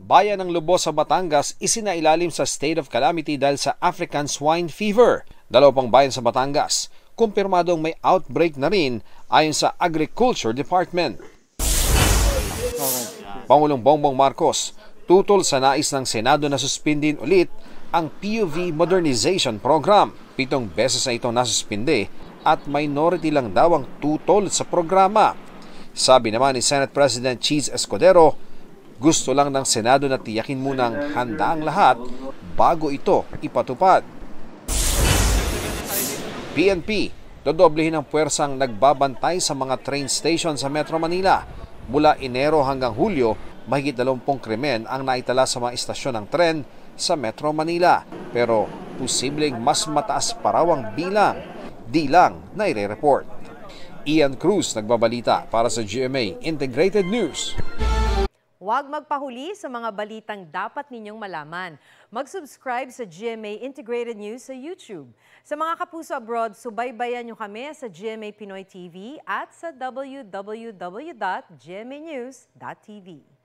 Bayan ng Lubos sa Batangas isinailalim sa state of calamity dahil sa African swine fever. Dalawa pang bayan sa Batangas, kumpirmadong may outbreak na rin ayon sa Agriculture Department. Pangulong Bongbong Marcos, tutol sa nais ng Senado na suspindin ulit ang PUV Modernization Program. 7 beses na itong nasuspinde at minority lang daw ang tutol sa programa. Sabi naman ni Senate President Cheese Escudero, gusto lang ng Senado na tiyakin munang handa ang lahat bago ito ipatupad. PNP, dodoblehin ang puwersang nagbabantay sa mga train station sa Metro Manila. Mula Enero hanggang Hulyo, mahigit 20 krimen ang naitala sa mga istasyon ng tren sa Metro Manila. Pero posibleng mas mataas pa raw ang bilang, di lang na ire-report. Ian Cruz nagbabalita para sa GMA Integrated News. Huwag magpahuli sa mga balitang dapat ninyong malaman. Mag-subscribe sa GMA Integrated News sa YouTube. Sa mga kapuso abroad, subaybayan nyo kami sa GMA Pinoy TV at sa www.gmanews.tv.